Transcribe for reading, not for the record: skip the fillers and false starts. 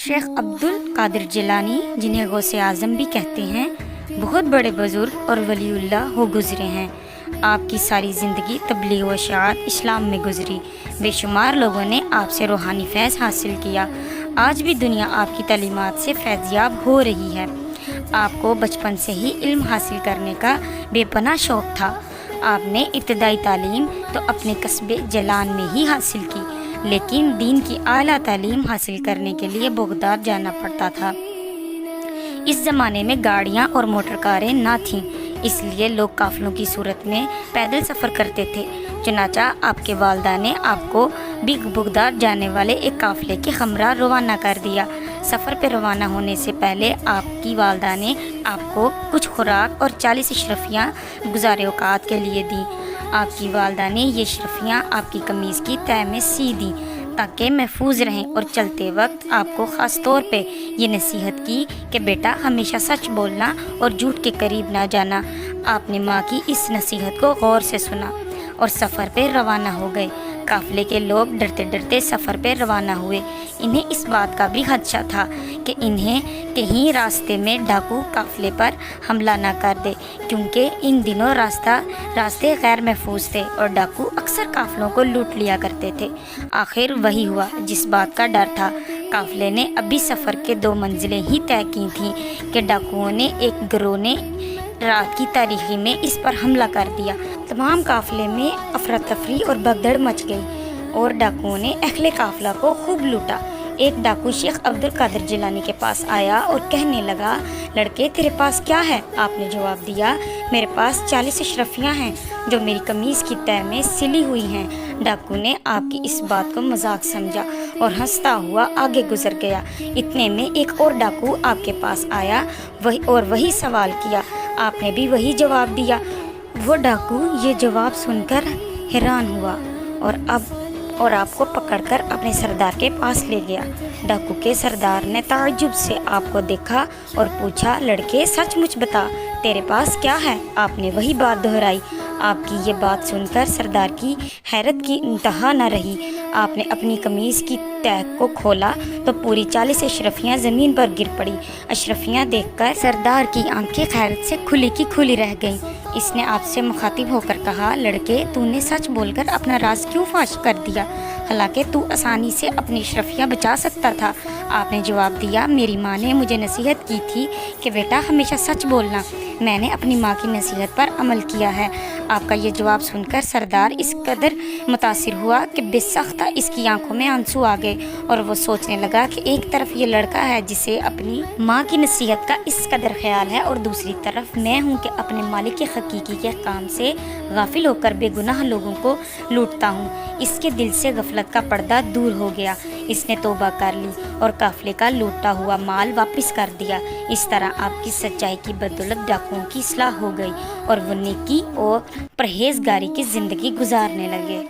شیخ عبد القادر جیلانی، جنہیں غوث اعظم بھی کہتے ہیں، بہت بڑے بزرگ اور ولی اللہ ہو گزرے ہیں۔ آپ کی ساری زندگی تبلیغ و اشاعت اسلام میں گزری۔ بے شمار لوگوں نے آپ سے روحانی فیض حاصل کیا۔ آج بھی دنیا آپ کی تعلیمات سے فیض یاب ہو رہی ہے۔ آپ کو بچپن سے ہی علم حاصل کرنے کا بے پناہ شوق تھا۔ آپ نے ابتدائی تعلیم تو اپنے قصبے جیلان میں ہی حاصل کی، لیکن دین کی اعلیٰ تعلیم حاصل کرنے کے لیے بغداد جانا پڑتا تھا۔ اس زمانے میں گاڑیاں اور موٹر کاریں نہ تھیں، اس لیے لوگ قافلوں کی صورت میں پیدل سفر کرتے تھے۔ چنانچہ آپ کے والدہ نے آپ کو بھی بغداد جانے والے ایک قافلے کے ہمراہ روانہ کر دیا۔ سفر پہ روانہ ہونے سے پہلے آپ کی والدہ نے آپ کو کچھ خوراک اور 40 اشرفیاں گزار اوقات کے لیے دیں۔ آپ کی والدہ نے یہ اشرفیاں آپ کی قمیض کی تہہ میں سی دیں تاکہ محفوظ رہیں، اور چلتے وقت آپ کو خاص طور پہ یہ نصیحت کی کہ بیٹا ہمیشہ سچ بولنا اور جھوٹ کے قریب نہ جانا۔ آپ نے ماں کی اس نصیحت کو غور سے سنا اور سفر پہ روانہ ہو گئے۔ قافلے کے لوگ ڈرتے ڈرتے سفر پہ روانہ ہوئے۔ انہیں اس بات کا بھی خدشہ تھا کہ انہیں کہیں راستے میں ڈاکو قافلے پر حملہ نہ کر دے، کیونکہ ان دنوں راستے غیر محفوظ تھے اور ڈاکو اکثر قافلوں کو لوٹ لیا کرتے تھے۔ آخر وہی ہوا جس بات کا ڈر تھا۔ قافلے نے ابھی سفر کے 2 منزلیں ہی طے کی تھیں کہ ڈاکوؤں نے ایک گروہ نے رات کی تاریکی میں اس پر حملہ کر دیا۔ تمام قافلے میں افراتفری اور بھگدڑ مچ گئی اور ڈاکوؤں نے اہل قافلہ کو خوب لوٹا۔ ایک ڈاکو شیخ عبد القادر جیلانی کے پاس آیا اور کہنے لگا، لڑکے تیرے پاس کیا ہے؟ آپ نے جواب دیا، میرے پاس 40 اشرفیاں ہیں جو میری قمیض کی تہہ میں سلی ہوئی ہیں۔ ڈاکو نے آپ کی اس بات کو مذاق سمجھا اور ہنستا ہوا آگے گزر گیا۔ اتنے میں ایک اور ڈاکو آپ کے پاس آیا اور وہی سوال کیا۔ آپ نے بھی وہی جواب دیا۔ وہ ڈاکو یہ جواب سن کر حیران ہوا اور آپ کو پکڑ کر اپنے سردار کے پاس لے گیا۔ ڈاکو کے سردار نے تعجب سے آپ کو دیکھا اور پوچھا، لڑکے سچ مچ بتا، تیرے پاس کیا ہے؟ آپ نے وہی بات دہرائی۔ آپ کی یہ بات سن کر سردار کی حیرت کی انتہا نہ رہی۔ آپ نے اپنی قمیض کی تہہ کو کھولا تو پوری 40 اشرفیاں زمین پر گر پڑی۔ اشرفیاں دیکھ کر سردار کی آنکھیں حیرت سے کھلی کی کھلی رہ گئیں۔ اس نے آپ سے مخاطب ہو کر کہا، لڑکے تو نے سچ بول کر اپنا راز کیوں فاش کر دیا؟ حالانکہ تو آسانی سے اپنی اشرفیاں بچا سکتا تھا۔ آپ نے جواب دیا، میری ماں نے مجھے نصیحت کی تھی کہ بیٹا ہمیشہ سچ بولنا۔ میں نے اپنی ماں کی نصیحت پر عمل کیا ہے۔ آپ کا یہ جواب سن کر سردار اس قدر متاثر ہوا کہ بے ساختہ اس کی آنکھوں میں آنسو آ گئے اور وہ سوچنے لگا کہ ایک طرف یہ لڑکا ہے جسے اپنی ماں کی نصیحت کا اس قدر خیال ہے، اور دوسری طرف میں ہوں کہ اپنے مالک کے حقیقی کے کام سے غافل ہو کر بے گناہ لوگوں کو لوٹتا ہوں۔ اس کے دل سے غفلت کا پردہ دور ہو گیا۔ اس نے توبہ کر لی اور قافلے کا لوٹا ہوا مال واپس کر دیا۔ اس طرح آپ کی سچائی کی بدولت ڈاکوؤں کی اصلاح ہو گئی اور وہ نیکی اور پرہیزگاری کی زندگی گزارنے لگے۔